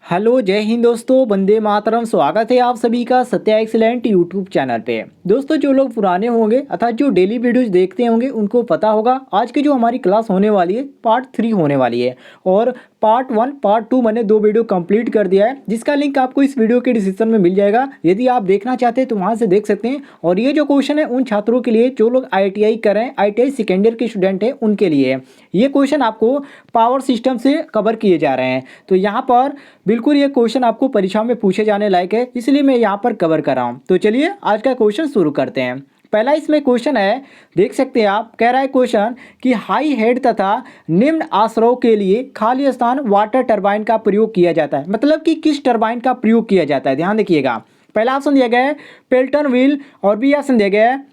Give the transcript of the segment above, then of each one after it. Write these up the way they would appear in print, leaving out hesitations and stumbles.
Hello जय हिंद दोस्तों, वंदे मातरम। स्वागत है आप सभी का सत्या एक्सीलेंट यूट्यूब चैनल पे। दोस्तों, जो लोग पुराने होंगे अर्थात जो डेली वीडियोज देखते होंगे उनको पता होगा आज की जो हमारी क्लास होने वाली है पार्ट 3 होने वाली है। और पार्ट 1 पार्ट 2 मैंने 2 वीडियो कंप्लीट कर दिया है, जिसका लिंक आपको इस वीडियो के डिस्क्रिप्शन में मिल जाएगा। यदि आप देखना चाहते हैं तो वहाँ से देख सकते हैं। और ये जो क्वेश्चन है उन छात्रों के लिए जो लोग ITI कर रहे हैं, ITI सेकेंड ईयर के स्टूडेंट हैं उनके लिए है। ये क्वेश्चन आपको पावर सिस्टम से कवर किए जा रहे हैं। तो यहाँ पर बिल्कुल ये क्वेश्चन आपको परीक्षाओं में पूछे जाने लायक है, इसलिए मैं यहाँ पर कवर कर रहा हूँ। तो चलिए आज का क्वेश्चन शुरू करते हैं। पहला इसमें क्वेश्चन है, देख सकते हैं आप, कह रहा है क्वेश्चन कि हाई हेड तथा निम्न आश्रयों के लिए खाली स्थान वाटर टरबाइन का प्रयोग किया जाता है। मतलब कि किस टरबाइन का प्रयोग किया जाता है, ध्यान देखिएगा। पहला ऑप्शन दिया गया है पेल्टन व्हील, और बी ऑप्शन दिया गया है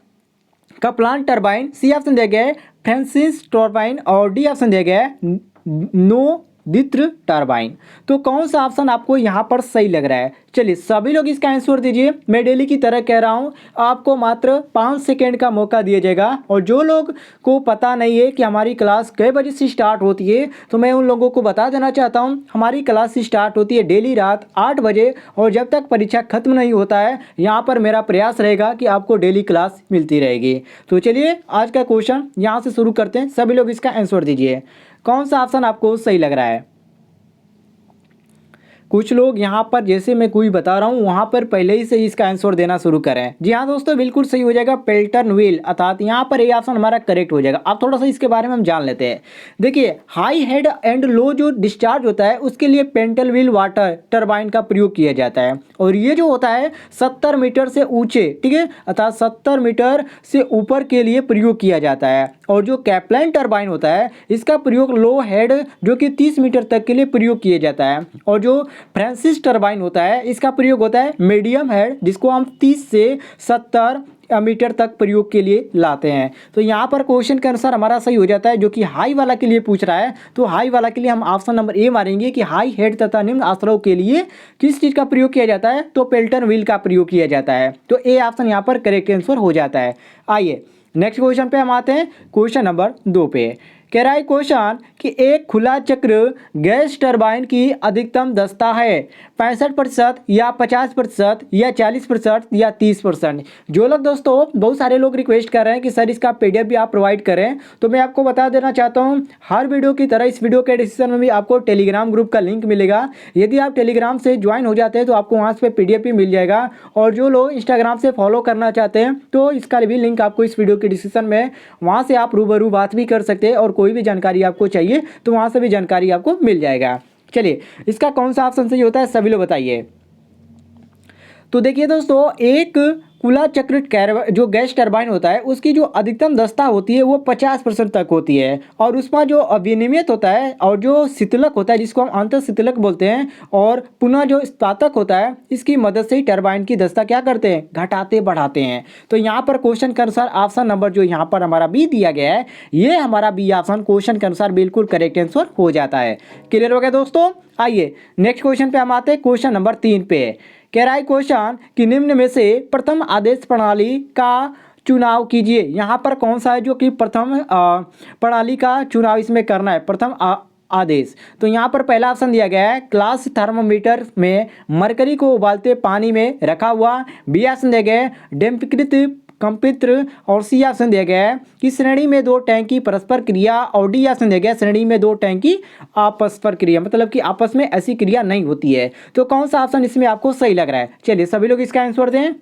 कपलान टरबाइन, सी ऑप्शन दिया गया है फ्रांसिस टरबाइन, और डी ऑप्शन दिया गया है नो दित्र टरबाइन। तो कौन सा ऑप्शन आपको यहाँ पर सही लग रहा है? चलिए सभी लोग इसका आंसर दीजिए। मैं डेली की तरह कह रहा हूँ, आपको मात्र 5 सेकेंड का मौका दिया जाएगा। और जो लोग को पता नहीं है कि हमारी क्लास कई बजे से स्टार्ट होती है, तो मैं उन लोगों को बता देना चाहता हूँ हमारी क्लास स्टार्ट होती है डेली रात 8 बजे। और जब तक परीक्षा खत्म नहीं होता है, यहाँ पर मेरा प्रयास रहेगा कि आपको डेली क्लास मिलती रहेगी। तो चलिए आज का क्वेश्चन यहाँ से शुरू करते हैं। सभी लोग इसका आंसर दीजिए, कौन सा ऑप्शन आपको सही लग रहा है? कुछ लोग यहाँ पर, जैसे मैं कोई बता रहा हूँ वहाँ पर पहले ही से इसका आंसर देना शुरू करें। जी हाँ दोस्तों, बिल्कुल सही हो जाएगा, पेल्टन व्हील। अर्थात यहाँ पर ये ऑप्शन हमारा करेक्ट हो जाएगा। अब थोड़ा सा इसके बारे में हम जान लेते हैं। देखिए, हाई हेड एंड लो जो डिस्चार्ज होता है उसके लिए पेल्टन व्हील वाटर टरबाइन का प्रयोग किया जाता है। और ये जो होता है 70 मीटर से ऊंचे, ठीक है, अर्थात 70 मीटर से ऊपर के लिए प्रयोग किया जाता है। और जो कैप्लान टरबाइन होता है इसका प्रयोग लो हेड जो कि 30 मीटर तक के लिए प्रयोग किया जाता है। और जो फ्रांसिस टरबाइन होता है इसका प्रयोग होता है मीडियम हेड, जिसको हम 30 से 70 मीटर तक प्रयोग के लिए लाते हैं। तो यहाँ पर क्वेश्चन के अनुसार हमारा सही हो जाता है, जो कि हाई वाला के लिए पूछ रहा है। तो हाई वाला के लिए हम ऑप्शन नंबर ए मारेंगे कि हाई हेड तथा निम्न आश्रयों के लिए किस चीज़ का प्रयोग किया जाता है? तो पेल्टन व्हील का प्रयोग किया जाता है। तो ए ऑप्शन यहाँ पर करेक्ट आंसर हो जाता है। आइए नेक्स्ट क्वेश्चन पे हम आते हैं, क्वेश्चन नंबर 2 पे। कह रहा है क्वेश्चन कि एक खुला चक्र गैस टरबाइन की अधिकतम दक्षता है 65% या 50% या 40% या 30%। जो लोग दोस्तों, बहुत सारे लोग रिक्वेस्ट कर रहे हैं कि सर इसका PDF भी आप प्रोवाइड करें, तो मैं आपको बता देना चाहता हूं हर वीडियो की तरह इस वीडियो के डिस्क्रिप्शन में भी आपको टेलीग्राम ग्रुप का लिंक मिलेगा। यदि आप टेलीग्राम से ज्वाइन हो जाते हैं तो आपको वहाँ से PDF भी मिल जाएगा। और जो लोग इंस्टाग्राम से फॉलो करना चाहते हैं तो इसका भी लिंक आपको इस वीडियो के डिस्क्रिप्शन में, वहाँ से आप रूबरू बात भी कर सकते हैं। और कोई भी जानकारी आपको चाहिए तो वहाँ से भी जानकारी आपको मिल जाएगा। चलिए इसका कौन सा ऑप्शन सही होता है, सभी लोग बताइए। तो देखिए दोस्तों, एक खुला चक्र जो गैस टरबाइन होता है उसकी जो अधिकतम दक्षता होती है वो 50% तक होती है। और उसमें जो अविनियमित होता है और जो शीतलक होता है जिसको हम अंतर शीतलक बोलते हैं, और पुनः जो स्नातक होता है, इसकी मदद से ही टरबाइन की दक्षता क्या करते हैं? घटाते बढ़ाते हैं। तो यहाँ पर क्वेश्चन के अनुसार ऑप्शन नंबर जो यहाँ पर हमारा बी दिया गया है, ये हमारा बी ऑप्शन क्वेश्चन के अनुसार बिल्कुल करेक्ट आंसर हो जाता है। क्लियर हो गया दोस्तों? आइए नेक्स्ट क्वेश्चन पे हम आते हैं, क्वेश्चन नंबर 3 पे। कह रहा है क्वेश्चन कि निम्न में से प्रथम आदेश प्रणाली का चुनाव कीजिए। यहाँ पर कौन सा है जो कि प्रथम प्रणाली का चुनाव इसमें करना है, प्रथम आदेश? तो यहाँ पर पहला ऑप्शन दिया गया है ग्लास थर्मामीटर में मरकरी को उबालते पानी में रखा हुआ, बी ऑप्शन दिया गया है डेम्पीकृत कंपित्र, और सी ऑप्शन दिया गया है कि श्रेणी में 2 टैंक की परस्पर क्रिया, और डी ऑप्शन दिया गया है श्रेणी में 2 टैंक की अपरस्पर क्रिया, मतलब कि आपस में ऐसी क्रिया नहीं होती है। तो कौन सा ऑप्शन इसमें आपको सही लग रहा है? चलिए सभी लोग इसका आंसर दें।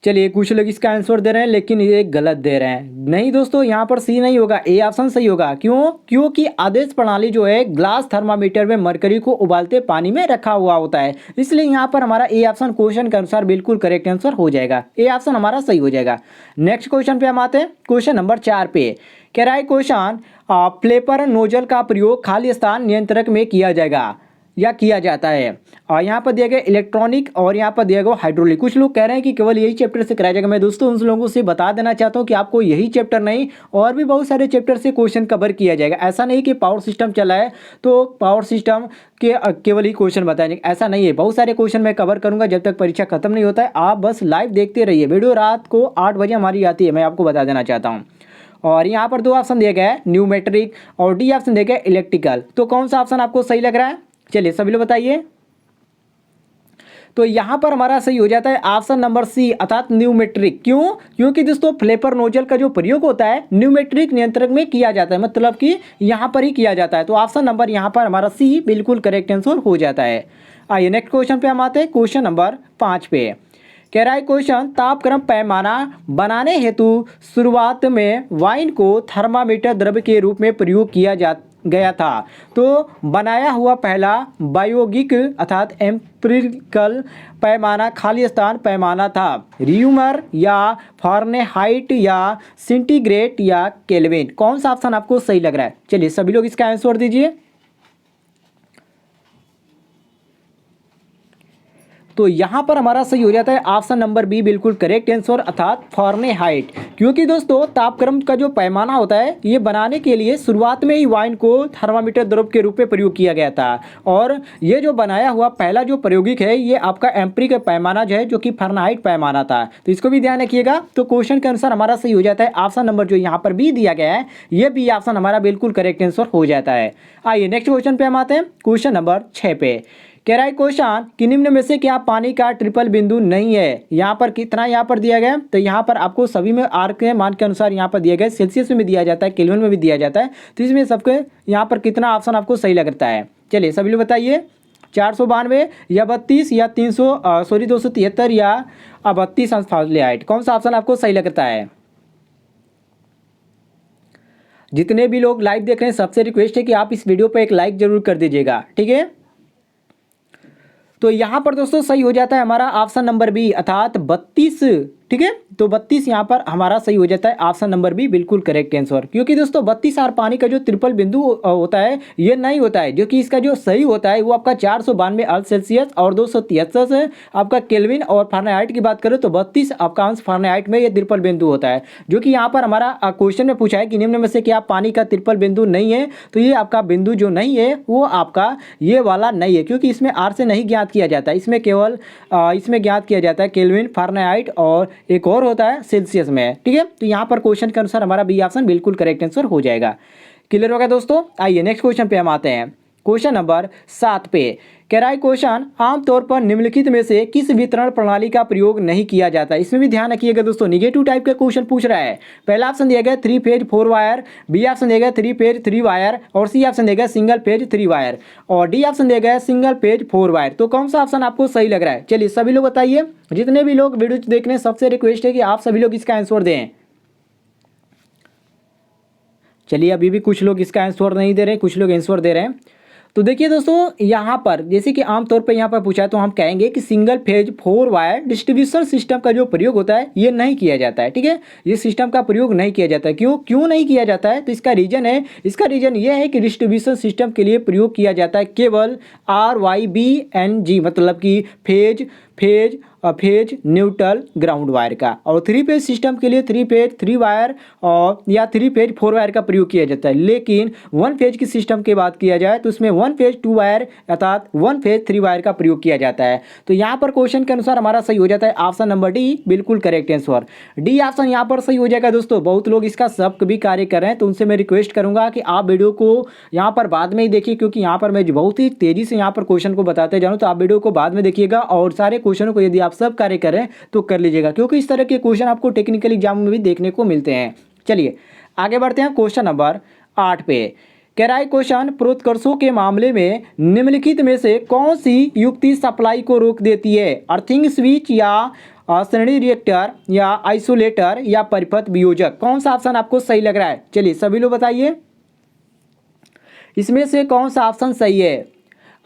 चलिए कुछ लोग इसका आंसर दे रहे हैं लेकिन ये गलत दे रहे हैं। नहीं दोस्तों, यहाँ पर सी नहीं होगा, ए ऑप्शन सही होगा। क्यों? क्योंकि आदेश प्रणाली जो है ग्लास थर्मामीटर में मरकरी को उबालते पानी में रखा हुआ होता है, इसलिए यहाँ पर हमारा ए ऑप्शन क्वेश्चन के अनुसार बिल्कुल करेक्ट आंसर हो जाएगा। ए ऑप्शन हमारा सही हो जाएगा। नेक्स्ट क्वेश्चन पे हम आते हैं, क्वेश्चन नंबर 4 पे। कह रहा है क्वेश्चन फ्लेपर नोजल का प्रयोग खाली स्थान नियंत्रक में किया जाएगा या किया जाता है। और यहाँ पर दिया गया इलेक्ट्रॉनिक, और यहाँ पर दिया गया हाइड्रोलिक। कुछ लोग कह रहे हैं कि केवल यही चैप्टर से कराया जाएगा। मैं दोस्तों उन लोगों से बता देना चाहता हूँ कि आपको यही चैप्टर नहीं, और भी बहुत सारे चैप्टर से क्वेश्चन कवर किया जाएगा। ऐसा नहीं कि पावर सिस्टम चला है तो पावर सिस्टम के केवल ही क्वेश्चन बताए जाएंगे, ऐसा नहीं है। बहुत सारे क्वेश्चन मैं कवर करूँगा जब तक परीक्षा खत्म नहीं होता है। आप बस लाइव देखते रहिए। वीडियो रात को 8 बजे हमारी आती है, मैं आपको बता देना चाहता हूँ। और यहाँ पर 2 ऑप्शन दिया गया है, न्यूमेट्रिक, और डी ऑप्शन दिया गया है इलेक्ट्रिकल। तो कौन सा ऑप्शन आपको सही लग रहा है? चलिए सभी लोग बताइए। तो यहाँ पर हमारा सही हो जाता है ऑप्शन नंबर सी अर्थात न्यूमेट्रिक। क्यों? क्योंकि दोस्तों फ्लेपर नोजल का जो प्रयोग होता है न्यूमेट्रिक नियंत्रक में किया जाता है, मतलब कि यहाँ पर ही किया जाता है। तो ऑप्शन नंबर यहाँ पर हमारा सी बिल्कुल करेक्ट आंसर हो जाता है। आइए नेक्स्ट क्वेश्चन पे हम आते हैं, क्वेश्चन नंबर 5 पे। कह रहा है क्वेश्चन, तापक्रम पैमाना बनाने हेतु शुरुआत में वाइन को थर्मामीटर द्रव्य के रूप में प्रयोग किया गया था। तो बनाया हुआ पहला बायोगिक अर्थात एम्पिरिकल पैमाना खालिस्तान पैमाना था, र्यूमर या फारेनहाइट या सेंटीग्रेड या केल्विन। कौन सा ऑप्शन आपको सही लग रहा है? चलिए सभी लोग इसका आंसर दीजिए। तो यहाँ पर हमारा सही हो जाता है ऑप्शन नंबर बी बिल्कुल करेक्ट आंसर अर्थात फारेनहाइट। क्योंकि दोस्तों तापक्रम का जो पैमाना होता है ये बनाने के लिए शुरुआत में ही वाइन को थर्मामीटर द्रव्य के रूप में प्रयोग किया गया था, और ये जो बनाया हुआ पहला जो प्रायोगिक है ये आपका एम्पिरिकल पैमाना जो है जो कि फारेनहाइट पैमाना था। तो इसको भी ध्यान रखिएगा। तो क्वेश्चन के अनुसार हमारा सही हो जाता है ऑप्शन नंबर जो यहाँ पर बी दिया गया है, ये बी ऑप्शन हमारा बिल्कुल करेक्ट आंसर हो जाता है। आइए नेक्स्ट क्वेश्चन पे हम आते हैं, क्वेश्चन नंबर 6 पे। कह रहा है क्वेश्चन कि निम्न में से क्या पानी का ट्रिपल बिंदु नहीं है? यहाँ पर कितना यहाँ पर दिया गया, तो यहाँ पर आपको सभी में आर के मान के अनुसार यहाँ पर दिया गया, सेल्सियस में भी दिया जाता है, केल्विन में भी दिया जाता है। तो इसमें सबके यहाँ पर कितना ऑप्शन आपको सही लगता है? चलिए सभी लोग बताइए। 492 या 32 या 273 या 32 फारेनहाइट, कौन सा ऑप्शन आपको सही लगता है? जितने भी लोग लाइव देख रहे हैं सबसे रिक्वेस्ट है कि आप इस वीडियो पर एक लाइक जरूर कर दीजिएगा, ठीक है। तो यहाँ पर दोस्तों सही हो जाता है हमारा ऑप्शन नंबर बी अर्थात 32, ठीक है। तो 32 यहाँ पर हमारा सही हो जाता है ऑप्शन नंबर बी बिल्कुल करेक्ट आंसर। क्योंकि दोस्तों 32 आर पानी का जो ट्रिपल बिंदु होता है ये नहीं होता है, जो कि इसका जो सही होता है वो आपका 492 अर्थ सेल्सियस और 273 आपका केल्विन, और फारेनहाइट की बात करें तो 32 आपका अंश फारेनहाइट में ये ट्रिपल बिंदु होता है। जो कि यहाँ पर हमारा क्वेश्चन में पूछा है कि निम्न में से क्या पानी का ट्रिपल बिंदु नहीं है, तो ये आपका बिंदु जो नहीं है वो आपका ये वाला नहीं है, क्योंकि इसमें आर से नहीं ज्ञात किया जाता है, इसमें केवल इसमें ज्ञात किया जाता है केल्विन, फारेनहाइट और एक और होता है सेल्सियस में, ठीक है। तो यहाँ पर क्वेश्चन के अनुसार हमारा बी ऑप्शन बिल्कुल करेक्ट आंसर हो जाएगा। क्लियर होगा दोस्तों? आइए नेक्स्ट क्वेश्चन पे हम आते हैं, क्वेश्चन नंबर 7 पे। कह रहा है क्वेश्चन, आमतौर पर निम्नलिखित में से किस वितरण प्रणाली का प्रयोग नहीं किया जाता? इसमें भी ध्यान रखिएगा दोस्तों, निगेटिव टाइप का क्वेश्चन पूछ रहा है। पहला ऑप्शन दिया गया 3 फेज 4 वायर, बी ऑप्शन दिया गया 3 फेज 3 वायर, और सी ऑप्शन दिया गया सिंगल फेज 3 वायर, और डी ऑप्शन दिया गया सिंगल फेज 4 वायर। तो कौन सा ऑप्शन आपको सही लग रहा है? चलिए सभी लोग बताइए। जितने भी लोग वीडियो देख रहे हैं सबसे रिक्वेस्ट है कि आप सभी लोग इसका आंसर दें। चलिए अभी भी कुछ लोग इसका आंसर नहीं दे रहे हैं, कुछ लोग आंसर दे रहे हैं। तो देखिए दोस्तों यहाँ पर जैसे कि आमतौर पर यहाँ पर पूछा है तो हम कहेंगे कि single phase 4 wire distribution system का जो प्रयोग होता है ये नहीं किया जाता है, ठीक है। ये सिस्टम का प्रयोग नहीं किया जाता है। क्यों नहीं किया जाता है? तो इसका रीजन है, इसका रीजन ये है कि डिस्ट्रीब्यूशन सिस्टम के लिए प्रयोग किया जाता है केवल RYBNG, मतलब कि फेज न्यूट्रल ग्राउंड वायर का, और 3 फेज सिस्टम के लिए 3 फेज 3 वायर और या 3 फेज 4 वायर का प्रयोग किया जाता है। लेकिन 1 फेज की सिस्टम की बात किया जाए तो उसमें 1 फेज 2 वायर अर्थात 1 फेज 3 वायर का प्रयोग किया जाता है। तो यहाँ पर क्वेश्चन के अनुसार हमारा सही हो जाता है ऑप्शन नंबर डी बिल्कुल करेक्ट आंसर। डी ऑप्शन यहाँ पर सही हो जाएगा दोस्तों। बहुत लोग इसका सब भी कार्य कर रहे हैं, तो उनसे मैं रिक्वेस्ट करूंगा कि आप वीडियो को यहाँ पर बाद में ही देखिए, क्योंकि यहाँ पर मैं बहुत ही तेजी से यहाँ पर क्वेश्चन को बताते जाऊँ, तो आप वीडियो को बाद में देखिएगा और सारे क्वेश्चनों को यदि आप सब कार्य कर रहे हैं तो कर लीजिएगा, क्योंकि इस तरह के क्वेश्चन आपको टेक्निकल एग्जाम में भी देखने को मिलते हैं। चलिए आगे बढ़ते हैं क्वेश्चन नंबर 8 पे। कह रहा है क्वेश्चन, प्रोत्कर्षों के मामले में निम्नलिखित में से कौन सी युक्ति सप्लाई को रोक देती है? अर्थिंग स्विच या श्रेणी रिएक्टर या आइसोलेटर या परिपथ वियोजक? कौन सा ऑप्शन आपको सही लग रहा है? चलिए सभी लोग बताइए इसमें से कौन सा ऑप्शन सही है?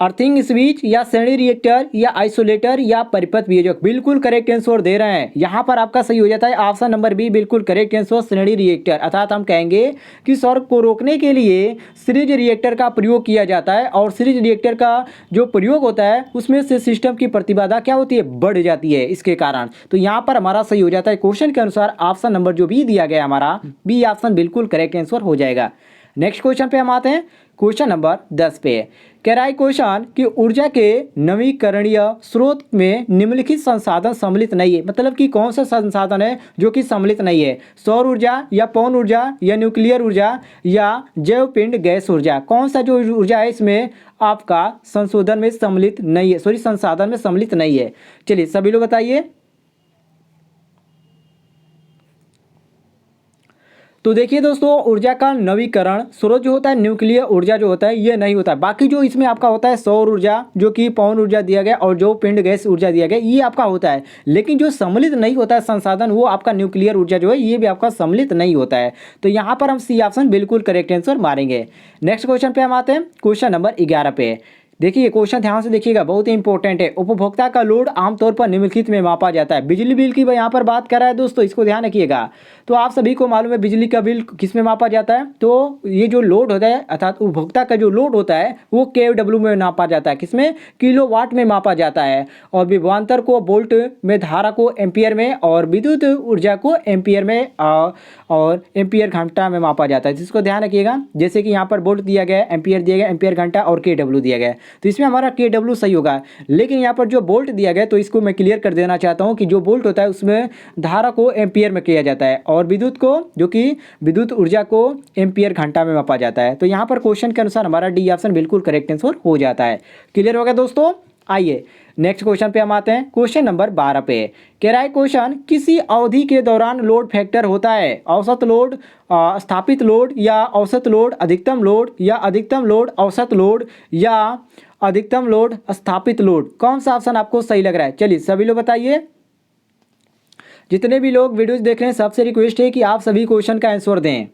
अर्थिंग स्विच या श्रेणी रिएक्टर या आइसोलेटर या परिपथ वियोजक? बिल्कुल करेक्ट आंसर दे रहे हैं। यहाँ पर आपका सही हो जाता है ऑप्शन नंबर बी बिल्कुल करेक्ट आंसर, श्रेणी रिएक्टर। अर्थात हम कहेंगे कि सौर को रोकने के लिए सीरीज रिएक्टर का प्रयोग किया जाता है, और सीरीज रिएक्टर का जो प्रयोग होता है उसमें से सिस्टम की प्रतिबाधा क्या होती है? बढ़ जाती है इसके कारण। तो यहाँ पर हमारा सही हो जाता है क्वेश्चन के अनुसार ऑप्शन नंबर जो बी दिया गया हमारा बी ऑप्शन बिल्कुल करेक्ट आंसर हो जाएगा। नेक्स्ट क्वेश्चन पे हम आते हैं, क्वेश्चन नंबर 10 पे कह रहा है क्वेश्चन कि ऊर्जा के नवीकरणीय स्रोत में निम्नलिखित संसाधन सम्मिलित नहीं है। मतलब कि कौन सा संसाधन है जो कि सम्मिलित नहीं है? सौर ऊर्जा या पवन ऊर्जा या न्यूक्लियर ऊर्जा या जैव पिंड गैस ऊर्जा। कौन सा जो ऊर्जा है इसमें आपका संशोधन में सम्मिलित नहीं है, सॉरी संसाधन में सम्मिलित नहीं है? चलिए सभी लोग बताइए। तो देखिए दोस्तों, ऊर्जा का नवीकरण स्रोत जो होता है, न्यूक्लियर ऊर्जा जो होता है ये नहीं होता है। बाकी जो इसमें आपका होता है सौर ऊर्जा, जो कि पवन ऊर्जा दिया गया, और जो पिंड गैस ऊर्जा दिया गया, ये आपका होता है। लेकिन जो सम्मिलित नहीं होता है संसाधन, वो आपका न्यूक्लियर ऊर्जा जो है ये भी आपका सम्मिलित नहीं होता है। तो यहाँ पर हम सी ऑप्शन बिल्कुल करेक्ट आंसर मारेंगे। नेक्स्ट क्वेश्चन पे हम आते हैं, क्वेश्चन नंबर 11 पे। देखिए क्वेश्चन ध्यान से देखिएगा, बहुत ही इंपॉर्टेंट है। उपभोक्ता का लोड आमतौर पर निम्नलिखित में मापा जाता है। बिजली बिल की यहाँ पर बात कर रहा है दोस्तों, इसको ध्यान रखिएगा। तो आप सभी को मालूम है बिजली का बिल किस में मापा जाता है? तो ये जो लोड होता है अर्थात उपभोक्ता का जो लोड होता है वो KW में नापा जाता है। किसमें? किलोवाट में मापा जाता है। और विभवांतर को वोल्ट में, धारा को एम्पियर में, और विद्युत ऊर्जा को एम्पियर में और एम्पियर घंटा में मापा जाता है। जिसको ध्यान रखिएगा, जैसे कि यहाँ पर वोल्ट दिया गया है, एम्पियर दिया गया, एम्पियर घंटा, और KW दिया गया है। तो इसमें हमारा KW सही होगा। लेकिन यहाँ पर जो वोल्ट दिया गया, तो इसको मैं क्लियर कर देना चाहता हूँ कि जो वोल्ट होता है उसमें धारा को एम्पियर में किया जाता है, और विद्युत को, जो कि विद्युत ऊर्जा को एम्पियर घंटा में मापा जाता है। तो यहाँ पर क्वेश्चन के अनुसार हमारा डी ऑप्शन बिल्कुल करेक्ट आंसर हो जाता है। क्लियर हो गया दोस्तों? आइए नेक्स्ट क्वेश्चन पे हम आते हैं, क्वेश्चन नंबर 12 पे। कह रहा है क्वेश्चन, किसी अवधि के दौरान लोड फैक्टर होता है? औसत लोड, स्थापित लोड, या औसत लोड अधिकतम लोड, या अधिकतम लोड औसत लोड, या अधिकतम लोड स्थापित लोड। कौन सा ऑप्शन आपको सही लग रहा है? चलिए सभी लोग बताइए। जितने भी लोग वीडियोस देख रहे हैं सबसे रिक्वेस्ट है कि आप सभी क्वेश्चन का आंसर दें।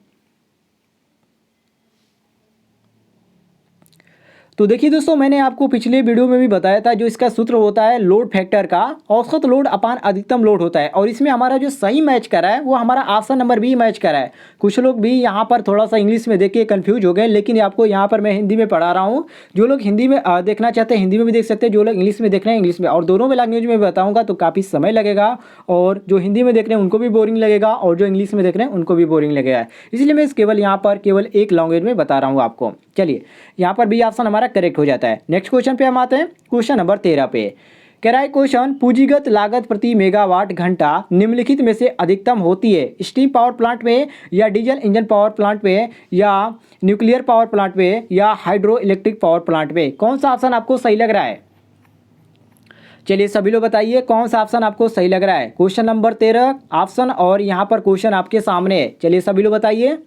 तो देखिए दोस्तों, मैंने आपको पिछले वीडियो में भी बताया था, जो इसका सूत्र होता है लोड फैक्टर का, औसत लोड अपान अधिकतम लोड होता है। और इसमें हमारा जो सही मैच कर रहा है वो हमारा ऑप्शन नंबर बी मैच कर रहा है। कुछ लोग भी यहाँ पर थोड़ा सा इंग्लिश में देख के कन्फ्यूज हो गए, लेकिन आपको यहाँ पर मैं हिंदी में पढ़ा रहा हूँ। जो लोग हिंदी में देखना चाहते हैं हिंदी में भी देख सकते हैं, जो लोग इंग्लिश में देख रहे हैं इंग्लिश में, और दोनों में लैंग्वेज में बताऊँगा तो काफ़ी समय लगेगा, और जो हिंदी में देख रहे हैं उनको भी बोरिंग लगेगा, और जो इंग्लिश में देख रहे हैं उनको भी बोरिंग लगेगा। इसलिए मैं केवल यहाँ पर केवल एक लैंग्वेज में बता रहा हूँ आपको। चलिए यहाँ पर बी ऑप्शन हमारा करेक्ट हो जाता है। नेक्स्ट क्वेश्चन पे हम आते हैं, क्वेश्चन नंबर 13 पे। कह रहा है क्वेश्चन, पूंजीगत लागत प्रति मेगावाट घंटा निम्नलिखित में से अधिकतम होती है? स्टीम पावर प्लांट में, या डीजल इंजन पावर प्लांट में, या न्यूक्लियर पावर प्लांट में, या हाइड्रो इलेक्ट्रिक पावर प्लांट में? कौन सा ऑप्शन आपको सही लग रहा है? चलिए सभी लोग बताइए कौन सा ऑप्शन आपको सही लग रहा है। क्वेश्चन नंबर 13 ऑप्शन, और यहाँ पर क्वेश्चन आपके सामने है। चलिए सभी लोग बताइए।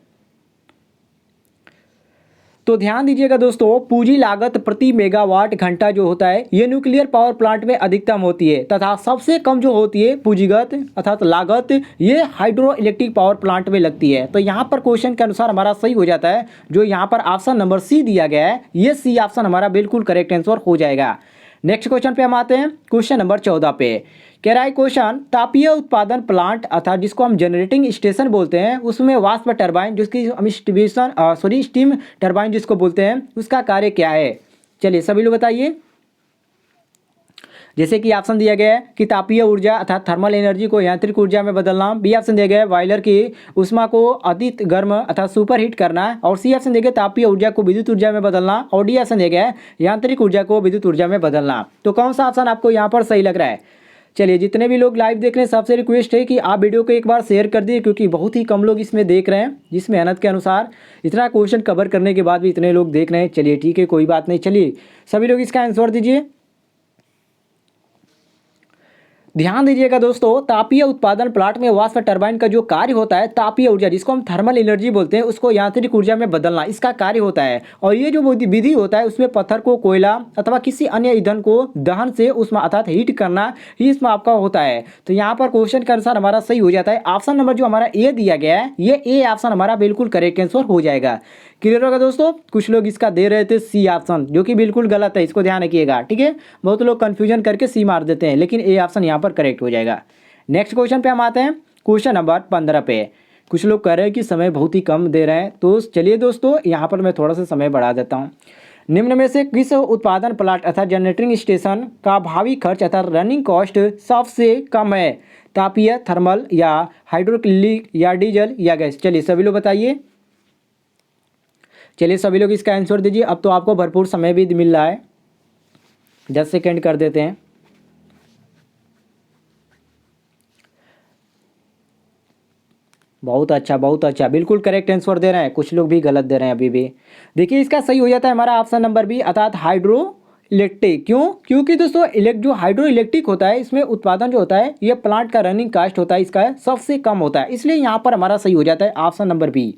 तो ध्यान दीजिएगा दोस्तों, पूंजी लागत प्रति मेगावाट घंटा जो होता है ये न्यूक्लियर पावर प्लांट में अधिकतम होती है, तथा सबसे कम जो होती है पूंजीगत अर्थात लागत ये हाइड्रो इलेक्ट्रिक पावर प्लांट में लगती है। तो यहाँ पर क्वेश्चन के अनुसार हमारा सही हो जाता है। जो यहाँ पर ऑप्शन नंबर सी दिया गया है, ये सी ऑप्शन हमारा बिल्कुल करेक्ट आंसर हो जाएगा। नेक्स्ट क्वेश्चन पे हम आते हैं, क्वेश्चन नंबर 14 पे। कह रहा है क्वेश्चन, तापीय उत्पादन प्लांट अर्थात जिसको हम जनरेटिंग स्टेशन बोलते हैं, उसमें वाष्प टरबाइन, जिसकी हम स्टीम टरबाइन जिसको बोलते हैं, उसका कार्य क्या है? चलिए सभी लोग बताइए। जैसे कि ऑप्शन दिया गया है कि तापीय ऊर्जा अर्थात थर्मल एनर्जी को यांत्रिक ऊर्जा में बदलना, बी ऑप्शन दिया गया है बॉयलर की ऊष्मा को अति गर्म अर्थात सुपर हीट करना, और सी ऑप्शन दिया गया तापीय ऊर्जा को विद्युत ऊर्जा में बदलना, और डी ऑप्शन दिया गया है यांत्रिक ऊर्जा को विद्युत ऊर्जा में बदलना। तो कौन सा ऑप्शन आपको यहाँ पर सही लग रहा है? चलिए जितने भी लोग लाइव देख रहे हैं सबसे रिक्वेस्ट है कि आप वीडियो को एक बार शेयर कर दिए, क्योंकि बहुत ही कम लोग इसमें देख रहे हैं। जिस मेहनत के अनुसार इतना क्वेश्चन कवर करने के बाद भी इतने लोग देख रहे हैं। चलिए ठीक है, कोई बात नहीं। चलिए सभी लोग इसका आंसर दीजिए। ध्यान दीजिएगा दोस्तों, तापीय उत्पादन प्लांट में वाष्प टरबाइन का जो कार्य होता है, तापीय ऊर्जा जिसको हम थर्मल एनर्जी बोलते हैं, उसको यांत्रिक ऊर्जा में बदलना, इसका कार्य होता है। और ये जो विधि होता है उसमें पत्थर को कोयला अथवा किसी अन्य ईंधन को दहन से उसमें अर्थात हीट करना ही इसमें आपका होता है। तो यहाँ पर क्वेश्चन के अनुसार हमारा सही हो जाता है। ऑप्शन नंबर जो हमारा ए दिया गया है, ये ए ऑप्शन हमारा बिल्कुल करेक्ट आंसर हो जाएगा। क्लियर होगा दोस्तों? कुछ लोग इसका दे रहे थे सी ऑप्शन, जो कि बिल्कुल गलत है, इसको ध्यान रखिएगा। ठीक है, बहुत लोग कंफ्यूजन करके सी मार देते हैं, लेकिन ए ऑप्शन यहाँ पर करेक्ट हो जाएगा। नेक्स्ट क्वेश्चन पे हम आते हैं, क्वेश्चन नंबर 15 पे। कुछ लोग कह रहे हैं कि समय बहुत ही कम दे रहे हैं, तो चलिए दोस्तों यहाँ पर मैं थोड़ा सा समय बढ़ा देता हूँ। निम्न में से किस उत्पादन प्लांट अर्थात जनरेटिंग स्टेशन का भावी खर्च अर्थात रनिंग कॉस्ट सबसे कम है? तापीय, थर्मल, या हाइड्रोक्लिक, या डीजल, या गैस? चलिए सभी लोग बताइए। चलिए सभी लोग इसका आंसर दीजिए। अब तो आपको भरपूर समय भी मिल रहा है, 10 सेकेंड कर देते हैं। बहुत अच्छा, बहुत अच्छा, बिल्कुल करेक्ट आंसर दे रहे हैं। कुछ लोग भी गलत दे रहे हैं अभी भी। देखिए इसका सही हो जाता है हमारा ऑप्शन नंबर बी, अर्थात हाइड्रो इलेक्ट्रिक। क्यों? क्योंकि दोस्तों जो हाइड्रो इलेक्ट्रिक होता है इसमें उत्पादन जो होता है ये प्लांट का रनिंग कास्ट होता है इसका सबसे कम होता है, इसलिए यहाँ पर हमारा सही हो जाता है ऑप्शन नंबर बी।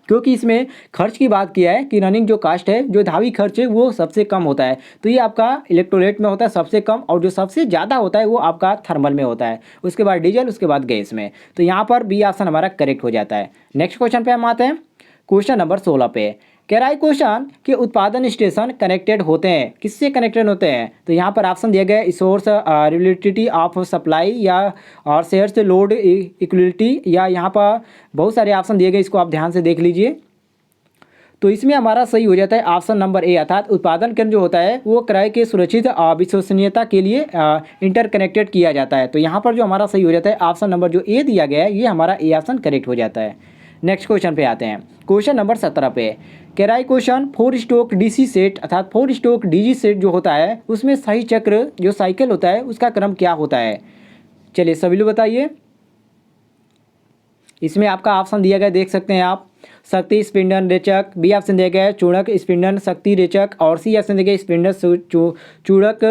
क्योंकि इसमें खर्च की बात किया है कि रनिंग जो कास्ट है, जो धावी खर्च है वो सबसे कम होता है, तो ये आपका इलेक्ट्रोलाइट में होता है सबसे कम, और जो सबसे ज़्यादा होता है वो आपका थर्मल में होता है, उसके बाद डीजल, उसके बाद गैस में। तो यहाँ पर बी ऑप्शन हमारा करेक्ट हो जाता है। नेक्स्ट क्वेश्चन पे हम आते हैं, क्वेश्चन नंबर 16 पे। कह रहा है क्वेश्चन कि उत्पादन स्टेशन कनेक्टेड होते हैं, किससे कनेक्टेड होते हैं? तो यहाँ पर ऑप्शन दिया गया है, सोर्स रिलेटिविटी ऑफ सप्लाई, या और शेयर से लोड इक्वलिटी, या यहाँ पर बहुत सारे ऑप्शन दिए गए, इसको आप ध्यान से देख लीजिए। तो इसमें हमारा सही हो जाता है ऑप्शन नंबर ए, अर्थात उत्पादन केंद्र जो होता है वो क्रय के सुरक्षित विश्वसनीयता के लिए इंटरकनेक्टेड किया जाता है। तो यहाँ पर जो हमारा सही हो जाता है ऑप्शन नंबर जो ए दिया गया है, ये हमारा ए ऑप्शन करेक्ट हो जाता है। नेक्स्ट क्वेश्चन पे आते हैं, क्वेश्चन नंबर 17 पे। कह रहा है क्वेश्चन 4 स्ट्रोक डीसी सेट अर्थात 4 स्ट्रोक डीजी सेट जो होता है उसमें सही चक्र जो साइकिल होता है उसका क्रम क्या होता है? चलिए सभी लोग बताइए। इसमें आपका ऑप्शन दिया गया, देख सकते हैं आप, शक्ति स्पिंडल रेचक, बी ऑप्शन दिया गया है चूड़क स्पिंडल शक्ति रेचक, और सी ऑप्शन दिया गया स्पिंडल चूड़क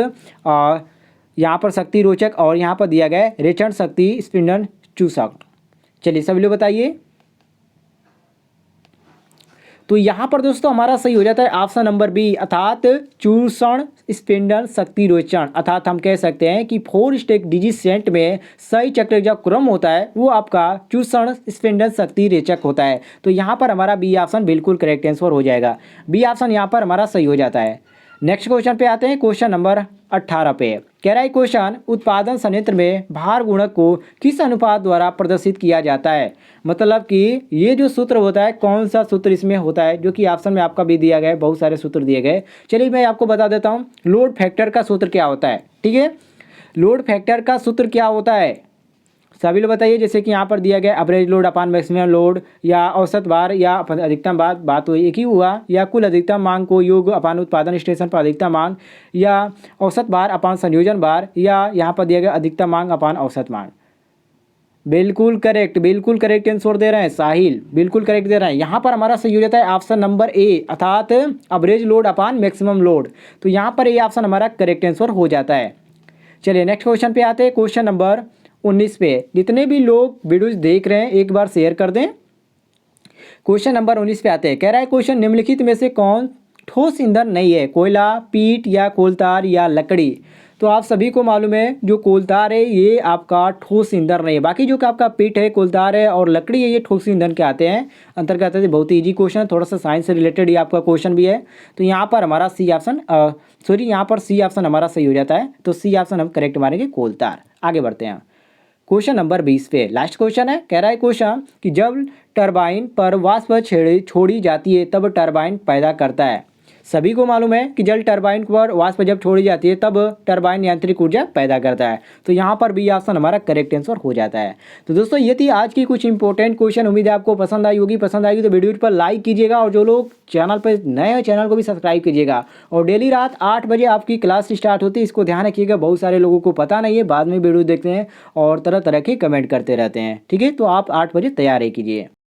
यहाँ पर शक्ति रोचक, और यहाँ पर दिया गया है रेचन शक्ति स्पिंडल चूसक। चलिए सभी लोग बताइए। तो यहाँ पर दोस्तों हमारा सही हो जाता है ऑप्शन नंबर बी, अर्थात चूषण स्पिंडल शक्ति रोचन, अर्थात हम कह सकते हैं कि 4 स्टेक डीजी सेंट में सही चक्र जो क्रम होता है वो आपका चूषण स्पिंडल शक्ति रेचक होता है। तो यहाँ पर हमारा बी ऑप्शन बिल्कुल करेक्ट आंसर हो जाएगा, बी ऑप्शन यहाँ पर हमारा सही हो जाता है। नेक्स्ट क्वेश्चन पे आते हैं, क्वेश्चन नंबर 18 पे। कह रहा है क्वेश्चन उत्पादन संयंत्र में भार गुणक को किस अनुपात द्वारा प्रदर्शित किया जाता है? मतलब कि ये जो सूत्र होता है, कौन सा सूत्र इसमें होता है, जो कि ऑप्शन में आपका भी दिया गया है, बहुत सारे सूत्र दिए गए। चलिए मैं आपको बता देता हूँ, लोड फैक्टर का सूत्र क्या होता है। ठीक है, लोड फैक्टर का सूत्र क्या होता है सभी लोग बताइए। जैसे कि यहाँ पर दिया गया एवरेज लोड अपान मैक्सिमम लोड, या औसत भार या अधिकतम भार, बात तो एक ही हुआ, या कुल अधिकतम मांग को योग अपान उत्पादन स्टेशन पर अधिकतम मांग, या औसत भार अपान संयोजन भार, या यहाँ पर दिया गया अधिकतम मांग अपान औसत मांग। बिल्कुल करेक्ट, बिल्कुल करेक्ट आंसर दे रहे हैं साहिल, बिल्कुल करेक्ट दे रहे हैं। यहाँ पर हमारा सही हो जाता है ऑप्शन नंबर ए, अर्थात एवरेज लोड अपान मैक्सिमम लोड। तो यहाँ पर ये ऑप्शन हमारा करेक्ट आंसर हो जाता है। चलिए नेक्स्ट क्वेश्चन पे आते हैं, क्वेश्चन नंबर 19 पे। जितने भी लोग वीडियोज देख रहे हैं एक बार शेयर कर दें। क्वेश्चन नंबर 19 पे आते हैं, कह रहा है क्वेश्चन निम्नलिखित में से कौन ठोस ईंधन नहीं है? कोयला, पीट, या कोलतार, या लकड़ी? तो आप सभी को मालूम है जो कोलतार है ये आपका ठोस ईंधन नहीं है, बाकी जो कि आपका पीट है, कोलतार है और लकड़ी है, ये ठोस ईंधन के आते हैं अंतर्गत आते हैं। बहुत ही ईजी क्वेश्चन है, थोड़ा सा साइंस से रिलेटेड ये आपका क्वेश्चन भी है। तो यहाँ पर हमारा सी ऑप्शन यहाँ पर सी ऑप्शन हमारा सही हो जाता है। तो सी ऑप्शन हम करेक्ट मारेंगे, कोलतार। आगे बढ़ते हैं, क्वेश्चन नंबर 20 पे लास्ट क्वेश्चन है। कह रहा है क्वेश्चन कि जब टरबाइन पर वाष्प छोड़ी जाती है तब टरबाइन पैदा करता है। सभी को मालूम है कि जल टरबाइन पर वाष्प जब छोड़ी जाती है तब टरबाइन यांत्रिक ऊर्जा पैदा करता है। तो यहाँ पर बी ऑप्शन हमारा करेक्ट आंसर हो जाता है। तो दोस्तों ये थी आज की कुछ इंपॉर्टेंट क्वेश्चन, उम्मीद है आपको पसंद आई होगी। पसंद आएगी तो वीडियो पर लाइक कीजिएगा, और जो लोग चैनल पर नए हैं चैनल को भी सब्सक्राइब कीजिएगा। और डेली रात 8 बजे आपकी क्लास स्टार्ट होती है, इसको ध्यान रखिएगा। बहुत सारे लोगों को पता नहीं है, बाद में वीडियो देखते हैं और तरह तरह के कमेंट करते रहते हैं। ठीक है, तो आप 8 बजे तैयार कीजिए।